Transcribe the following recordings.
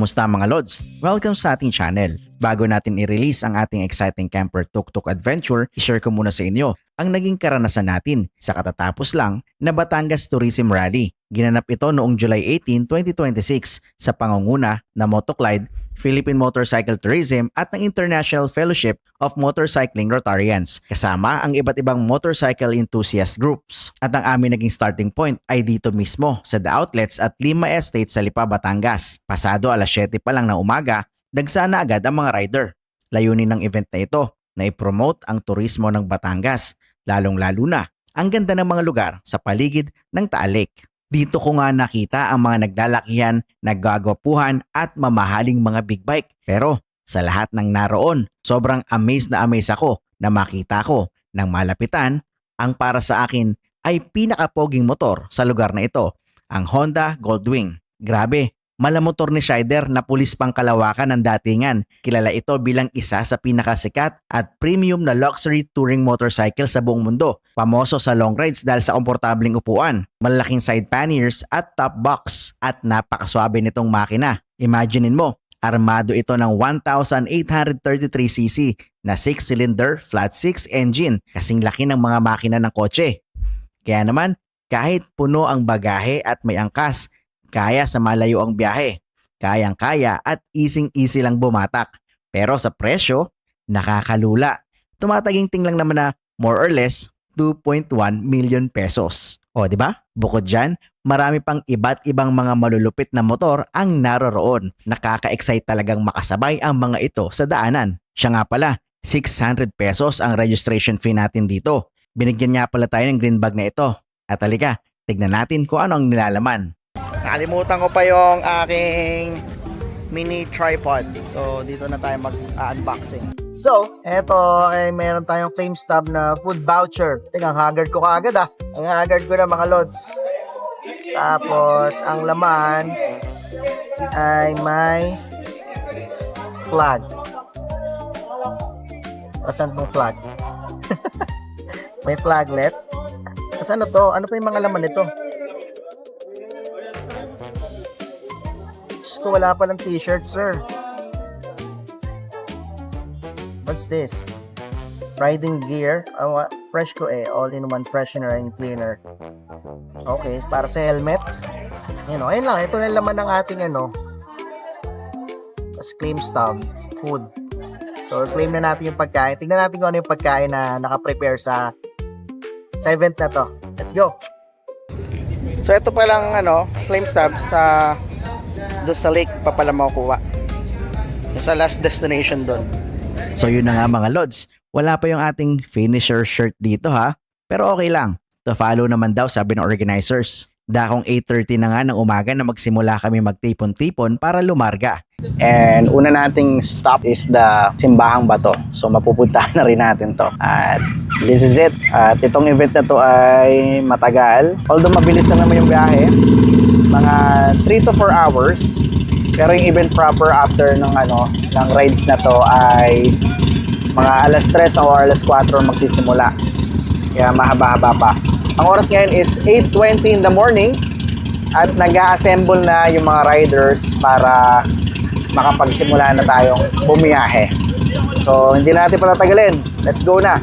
Kumusta mga Lods? Welcome sa ating channel. Bago natin i-release ang ating exciting camper tuk-tuk adventure, i-share ko muna sa inyo ang naging karanasan natin sa katatapos lang na Batangas Tourism Rally. Ginanap ito noong July 18, 2026 sa pangunguna na Motoclide, Philippine Motorcycle Tourism at ng International Fellowship of Motorcycling Rotarians, kasama ang iba't ibang motorcycle enthusiast groups. At ang aming naging starting point ay dito mismo sa The Outlets at Lima Estate sa Lipa, Batangas. Pasado alas 7 pa lang ng umaga, nagsana agad ang mga rider. Layunin ng event na ito na i-promote ang turismo ng Batangas, lalong-lalo na ang ganda ng mga lugar sa paligid ng Taal Lake. Dito ko nga nakita ang mga naglalakihan, naggagwapuhan at mamahaling mga big bike. Pero sa lahat ng naroon, sobrang amazed na amazed ako na makita ko ng malapitan ang para sa akin ay pinakapoging motor sa lugar na ito, ang Honda Goldwing. Grabe, malamotor ni Scheider na pulis pang Kalawakan ng datingan. Kilala ito bilang isa sa pinakasikat at premium na luxury touring motorcycle sa buong mundo. Pamoso sa long rides dahil sa komportabling upuan, malalaking side panniers at top box. At napakaswabe nitong makina. Imaginein mo, armado ito ng 1,833cc na 6-cylinder flat 6 engine. Kasing laki ng mga makina ng kotse. Kaya naman, kahit puno ang bagahe at may angkas, kaya sa malayo ang biyahe, kayang-kaya at easy-easy lang bumatak. Pero sa presyo, nakakalula. Tumataginting lang naman na more or less 2.1 million pesos. O di ba? Bukod dyan, marami pang iba't ibang mga malulupit na motor ang naroroon. Nakaka-excite talagang makasabay ang mga ito sa daanan. Siya nga pala, 600 pesos ang registration fee natin dito. Binigyan nga pala tayo ng green bag na ito. At halika, tignan natin kung ano ang nilalaman. Nakalimutan ko pa yung aking mini tripod. So, dito na tayo mag-unboxing. So, eto ay meron tayong claim stub na food voucher. Ang haggard ko kaagad Ang haggard ko na mga lods. Tapos, ang laman ay may flag. Asan tong flag? May flaglet. Asan to? Ano pa yung mga laman nito? Ko wala pa ng t-shirt, sir. What's this? Riding gear. Fresh ko all-in-one freshener and cleaner. Okay, para sa helmet. Ayun lang. Ito na laman ng ating claim stub. Food. So, claim na natin yung pagkain. Tignan natin kung ano yung pagkain na naka-prepare sa event na to. Let's go! So, ito pa lang claim stub doon sa lake pa pala makukuha. Sa last destination doon. So yun na nga mga Lods, wala pa yung ating finisher shirt dito pero okay lang. To follow naman daw sabi ng organizers. Dakong 8:30 na nga ng umaga na magsimula kami magtipon-tipon para lumarga. And una nating stop is the Simbahang Bato. So mapupuntahan na rin natin to. At this is it. At itong event na to ay matagal. Although mabilis na naman yung biyahe. Mga 3 to 4 hours. Pero yung event proper after ng rides na to ay mga alas 3 o alas 4 magsisimula. Kaya mahaba-haba pa. Ang oras ngayon is 8:20 in the morning at nag-a-assemble na yung mga riders para makapagsimula na tayong bumiyahe. So hindi natin patatagalin. Let's go na!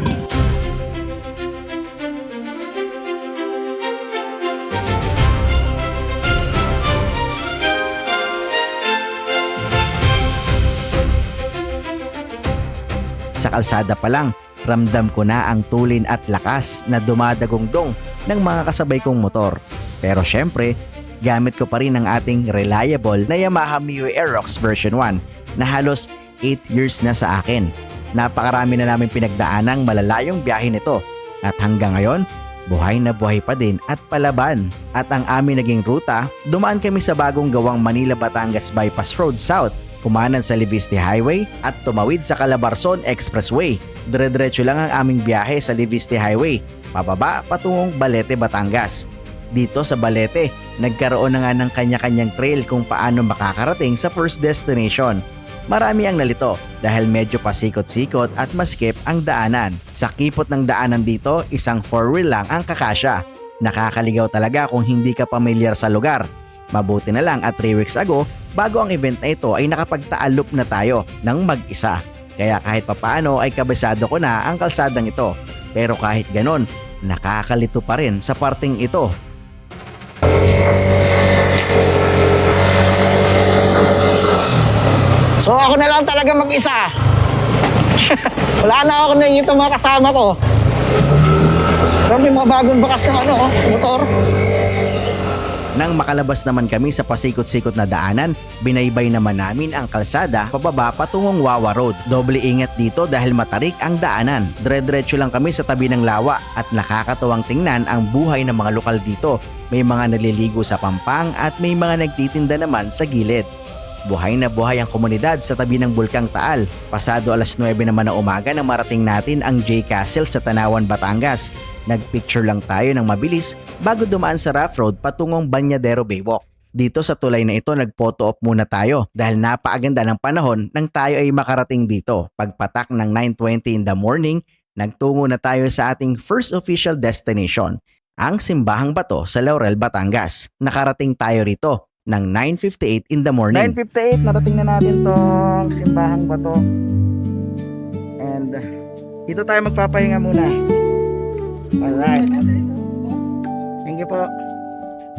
Sa kalsada pa lang, ramdam ko na ang tulin at lakas na dumadagongdong ng mga kasabay kong motor. Pero syempre, gamit ko pa rin ang ating reliable na Yamaha Mio Aerox version 1 na halos 8 years na sa akin. Napakarami na namin pinagdaanang malalayong biyahe nito at hanggang ngayon, buhay na buhay pa din at palaban. At ang aming naging ruta, dumaan kami sa bagong gawang Manila-Batangas Bypass Road South, kumanan sa Livisti Highway at tumawid sa Calabarzon Expressway. Dire-diretso lang ang aming biyahe sa Livisti Highway, pababa patungong Balete, Batangas. Dito sa Balete, nagkaroon na nga ng kanya-kanyang trail kung paano makakarating sa first destination. Marami ang nalito dahil medyo pasikot-sikot at maskip ang daanan. Sa kipot ng daanan dito, isang 4-wheel lang ang kakasya. Nakakaligaw talaga kung hindi ka pamilyar sa lugar. Mabuti na lang at 3 weeks ago, bago ang event na ito ay nakapagtaalop na tayo ng mag-isa. Kaya kahit papaano ay kabisado ko na ang kalsadang ito. Pero kahit ganon, nakakalito pa rin sa parting ito. So ako na lang talaga mag-isa. Wala na ako nakikita mga kasama ko. Pero may mga bagong bakas ng motor. Nang makalabas naman kami sa pasikot-sikot na daanan, binaybay naman namin ang kalsada pababa patungong Wawa Road. Doble ingat dito dahil matarik ang daanan. Dire-diretso lang kami sa tabi ng lawa at nakakatuwang tingnan ang buhay ng mga lokal dito. May mga naliligo sa pampang at may mga nagtitinda naman sa gilid. Buhay na buhay ang komunidad sa tabi ng Bulkang Taal. Pasado alas 9 naman ng umaga nang marating natin ang J Castle sa Tanawan, Batangas. Nagpicture lang tayo ng mabilis bago dumaan sa rough road patungong Banyadero Baywalk. Dito sa tulay na ito nag-photo op muna tayo dahil napakaganda ng panahon nang tayo ay makarating dito. Pagpatak ng 9:20 in the morning, nagtungo na tayo sa ating first official destination, ang Simbahang Bato sa Laurel, Batangas. Nakarating tayo rito ng 9:58 in the morning. 9:58, narating na natin tong Simbahang Bato. And dito tayo magpapahinga muna. Alright. Thank you po.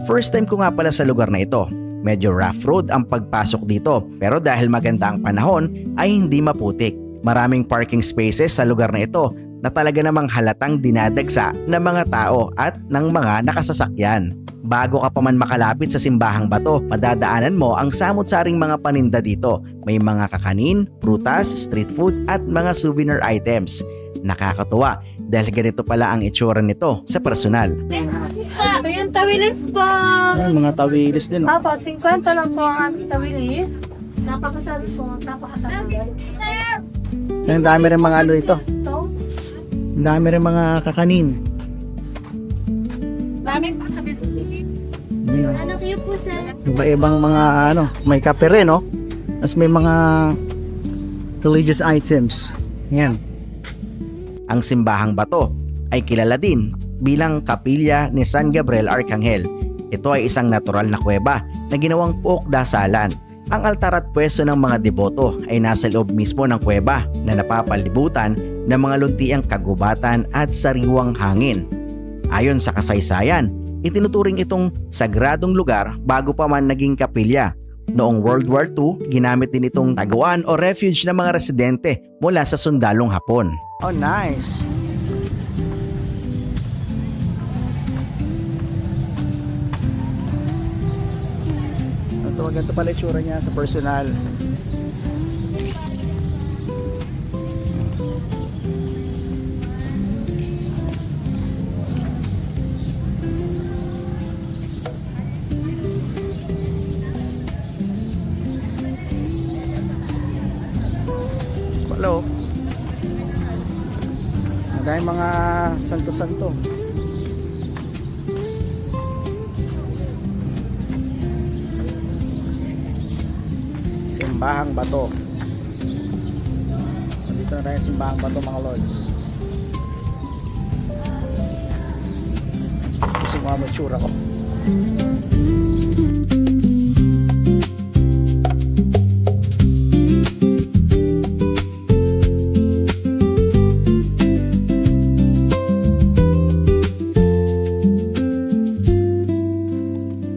First time ko nga pala sa lugar na ito. Medyo rough road ang pagpasok dito pero dahil maganda ang panahon ay hindi maputik. Maraming parking spaces sa lugar na ito na talaga namang halatang dinadagsa ng mga tao at ng mga nakasasakyan. Bago ka pa man makalapit sa Simbahang Bato, madadaanan mo ang samot-saring mga paninda dito. May mga kakanin, prutas, street food at mga souvenir items. Nakakatuwa dahil ganito pala ang itsura nito sa personal. Ito yung tawilis po. Ay, mga tawilis din. Apo, 50 lang po ang aming tawilis. Napakasarap po, napakatagal. Ang dami rin mga dito. Ang dami rin mga kakanin. Daming pa sa biskuit. Ano kayo po, sir? Iba-ibang mga may kape rin, no? Tapos may mga religious items. Yan. Ang Simbahang Bato ay kilala din bilang Kapilya ni San Gabriel Arcangel. Ito ay isang natural na kuweba na ginawang puok dasalan. Ang altar at pwesto ng mga deboto ay nasa loob mismo ng kuweba na napapalibutan ng mga luntiang kagubatan at sariwang hangin. Ayon sa kasaysayan, itinuturing itong sagradong lugar bago pa man naging kapilya. Noong World War II, ginamit din itong taguan o refuge ng mga residente mula sa sundalong Hapon. Oh, nice. Ganito pala itsura niya sa personal. Hello. Dahil mga santo-santo. Simbahang Bato. Dito na tayo Simbahang Bato, mga lords. Gusto mo ang matsura ko.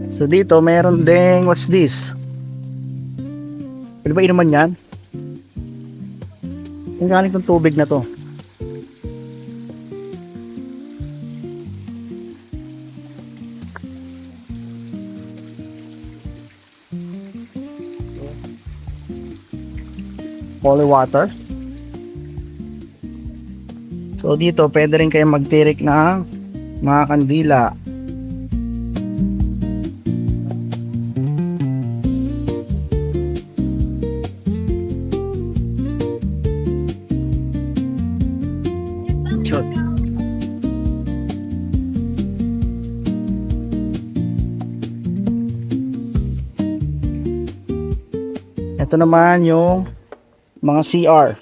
So dito mayroon ding, what's this? Pwede ba inuman yan? Ang galing tong tubig na to. Holy water. So dito pwede rin kayo magtirik ng mga kandila. Ito naman yung mga CR.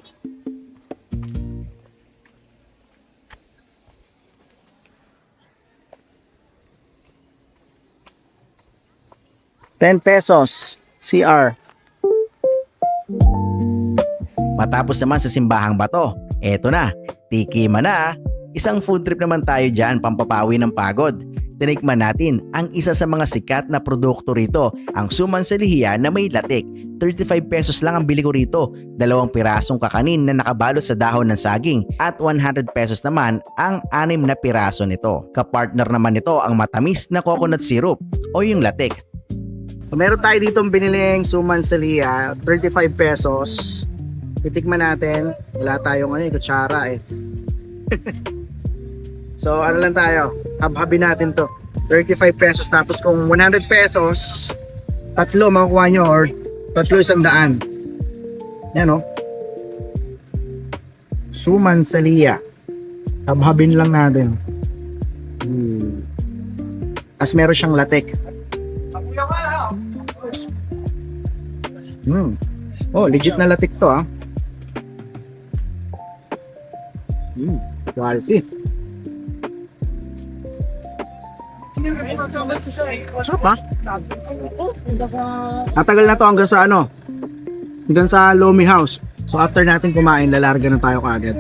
₱10. CR. Matapos naman sa simbahang bato, eto na, tikima na. Isang food trip naman tayo dyan, pampapawi ng pagod. Tinikman natin ang isa sa mga sikat na produkto rito, ang suman sa lihiya na may latik. 35 pesos lang ang bili ko rito, 2 pirasong kakanin na nakabalot sa dahon ng saging at 100 pesos naman ang 6 na piraso nito. Kapartner naman nito ang matamis na coconut syrup o yung latik. Meron tayo ditong biniling suman sa liya, 35 pesos. Titikman natin. Wala tayong kutsara eh. So ano lang tayo, habhabin natin to. 35 pesos tapos kung 100 pesos, tatlo makukuha nyo or tatlo 100. Yan o. Suman sa liya. Habhabin lang natin. As meron siyang latik. Oh, legit na latik to ah. Quality. Sarap ah. Tatagal na to hanggang sa ano? Hanggang sa Lomi House. So after natin kumain, lalarga na tayo kaagad.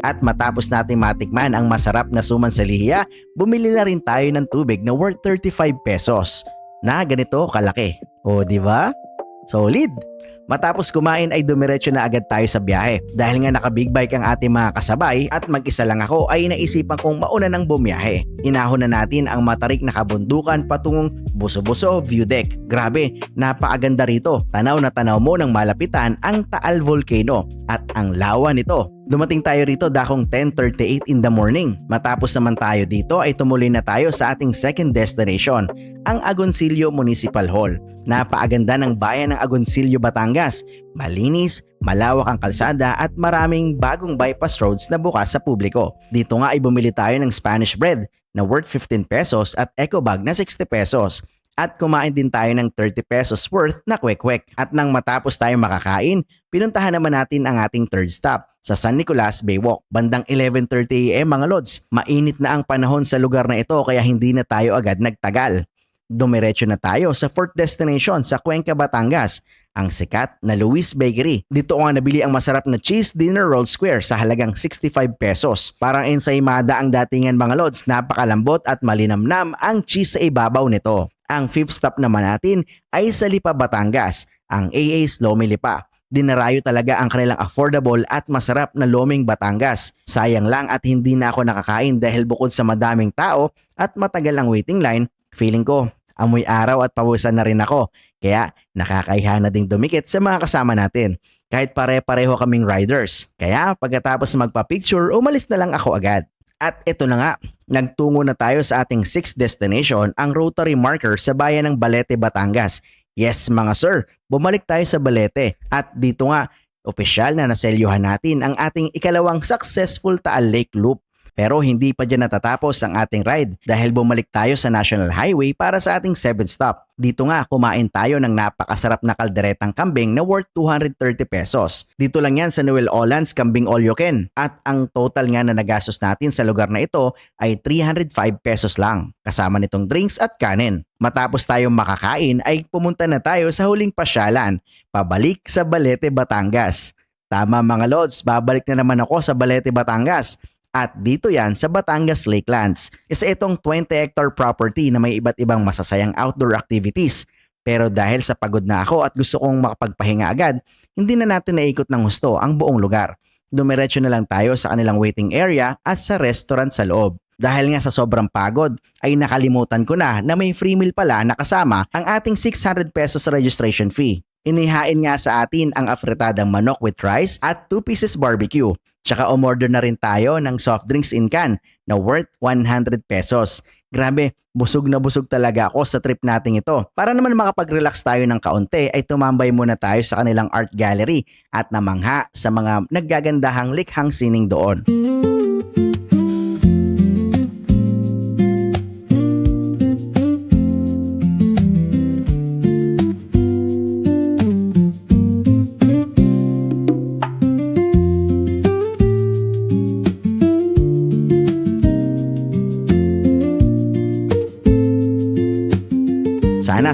At matapos nating matikman ang masarap na suman sa lihiya, bumili na rin tayo ng tubig na worth 35 pesos na ganito kalaki. O di ba? Solid! Matapos kumain ay dumiretso na agad tayo sa biyahe. Dahil nga naka-big bike ang ating mga kasabay at mag-isa lang ako ay naisipan kong mauna ng bumiyahe. Inahon na natin ang matarik na kabundukan patungong Buso-Buso View Deck. Grabe, napakaganda rito. Tanaw na tanaw mo ng malapitan ang Taal Volcano at ang lawa nito. Dumating tayo rito dakong 10:38 in the morning. Matapos naman tayo dito ay tumuloy na tayo sa ating second destination, ang Agoncillo Municipal Hall. Napakaganda ng bayan ng Agoncillo, Batangas. Malinis, malawak ang kalsada at maraming bagong bypass roads na bukas sa publiko. Dito nga ay bumili tayo ng Spanish bread na worth 15 pesos at eco bag na 60 pesos. At kumain din tayo ng 30 pesos worth na kwek-kwek. At nang matapos tayo makakain, pinuntahan naman natin ang ating third stop sa San Nicolas Baywalk. Bandang 11:30 AM mga lods. Mainit na ang panahon sa lugar na ito kaya hindi na tayo agad nagtagal. Dumiretso na tayo sa fourth destination sa Cuenca, Batangas, ang sikat na Luis Bakery. Dito ko nga nabili ang masarap na cheese dinner roll square sa halagang 65 pesos. Parang ensaymada ang datingan mga lods, napakalambot at malinamnam ang cheese sa ibabaw nito. Ang fifth stop naman natin ay sa Lipa, Batangas, ang AA's Lomi Lipa. Dinarayo talaga ang kanilang affordable at masarap na loming Batangas. Sayang lang at hindi na ako nakakain dahil bukod sa madaming tao at matagal ang waiting line, feeling ko amoy araw at pawisan na rin ako. Kaya nakakahiya na ding dumikit sa mga kasama natin. Kahit pare-pareho kaming riders. Kaya pagkatapos magpa-picture, umalis na lang ako agad. At ito na nga, nagtungo na tayo sa ating sixth destination, ang Rotary Marker sa bayan ng Balete, Batangas. Yes mga sir, bumalik tayo sa Balete. At dito nga, opisyal na naselyuhan natin ang ating ikalawang successful Taal Lake Loop. Pero hindi pa dyan natatapos ang ating ride dahil bumalik tayo sa National Highway para sa ating 7th stop. Dito nga kumain tayo ng napakasarap na kalderetang kambing na worth 230 pesos. Dito lang yan sa Noel Olan's Kambing All You Can. At ang total nga na nagastos natin sa lugar na ito ay 305 pesos lang. Kasama nitong drinks at kanin. Matapos tayong makakain ay pumunta na tayo sa huling pasyalan, pabalik sa Balete, Batangas. Tama mga lods, babalik na naman ako sa Balete, Batangas. At dito yan sa Batangas Lakelands. Isa itong 20-hectare property na may iba't ibang masasayang outdoor activities. Pero dahil sa pagod na ako at gusto kong makapagpahinga agad, hindi na natin naikot ng gusto ang buong lugar. Dumiretso na lang tayo sa kanilang waiting area at sa restaurant sa loob. Dahil nga sa sobrang pagod ay nakalimutan ko na may free meal pala na kasama ang ating 600 pesos registration fee. Inihain nga sa atin ang afritadang manok with rice at 2 pieces barbecue. Tsaka umorder na rin tayo ng soft drinks in can na worth 100 pesos. Grabe, busog na busog talaga ako sa trip nating ito. Para naman makapag-relax tayo ng kaunti ay tumambay muna tayo sa kanilang art gallery at namangha sa mga naggagandahang likhang sining doon.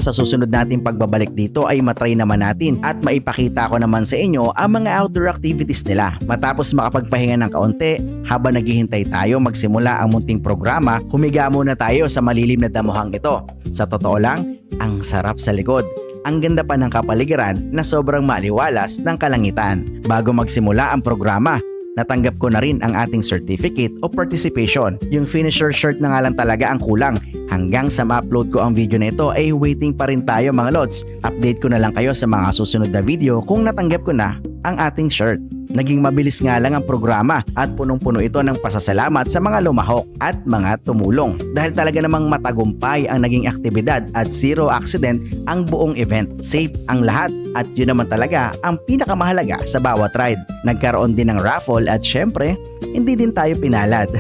sa susunod nating pagbabalik dito ay matry naman natin at maipakita ko naman sa inyo ang mga outdoor activities nila. Matapos makapagpahinga ng kaunti, habang naghihintay tayo magsimula ang munting programa, humiga muna tayo sa malilim na damuhang ito. Sa totoo lang, ang sarap sa likod. Ang ganda pa ng kapaligiran na sobrang maliwalas ng kalangitan. Bago magsimula ang programa, natanggap ko na rin ang ating certificate o participation. Yung finisher shirt na nga lang talaga ang kulang. Hanggang sa ma-upload ko ang video na ito ay waiting pa rin tayo mga lods. Update ko na lang kayo sa mga susunod na video kung natanggap ko na ang ating shirt. Naging mabilis nga lang ang programa at punong-puno ito ng pasasalamat sa mga lumahok at mga tumulong. Dahil talaga namang matagumpay ang naging aktibidad at zero accident ang buong event. Safe ang lahat at yun naman talaga ang pinakamahalaga sa bawat ride. Nagkaroon din ng raffle at syempre, hindi din tayo pinalad.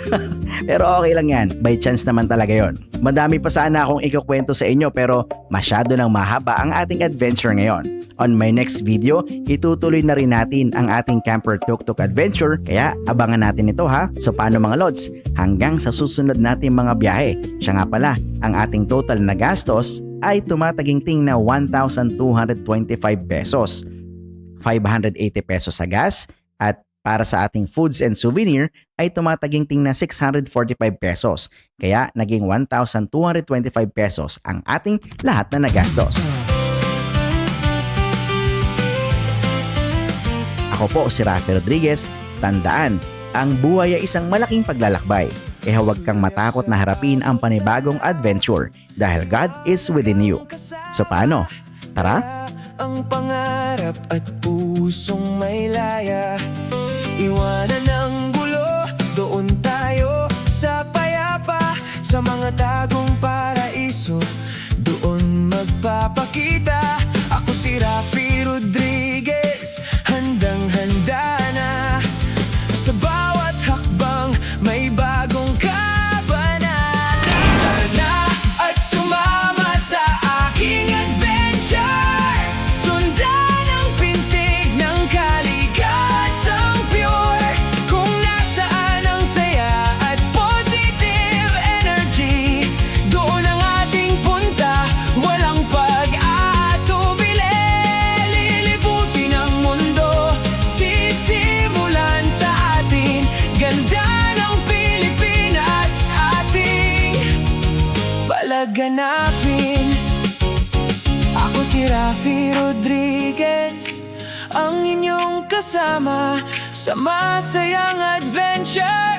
Pero okay lang yan, by chance naman talaga yon. Madami pa sana akong ikukwento sa inyo pero masyado nang mahaba ang ating adventure ngayon. On my next video, itutuloy na rin natin ang ating camper tuk-tuk adventure kaya abangan natin ito ha. So paano mga lods? Hanggang sa susunod natin mga biyahe. Siya nga pala, ang ating total na gastos ay tumataginting na 1,225 pesos. 580 pesos sa gas at para sa ating foods and souvenir ay tumataginting na 645 pesos. Kaya naging 1,225 pesos ang ating lahat na nagastos. Ako po si Rafi Rodriguez. Tandaan, ang buhay ay isang malaking paglalakbay. Kaya huwag kang matakot na harapin ang panibagong adventure dahil God is within you. So paano? Tara! Ang pangarap at pusong may laya, iwanan ang gulo, doon tayo sa payapa, sa mga tagong paraiso, doon magpapakita. Ako si Rafi Rodriguez, handang-handa na. Sa bawat hakbang may bagong kabanata. Tara na at sumama sa aking adventure. Sundan ang pintig ng kaligasang pure. Kung nasaan ang saya at positive energy, doon ang ating punta, walang pag-atubili. Lilibutin ang mundo, sisimulan sa atin. Ganda ng Pilipinas, ating palaganapin. Ako si Rafi Rodriguez, ang inyong kasama sa masayang adventure.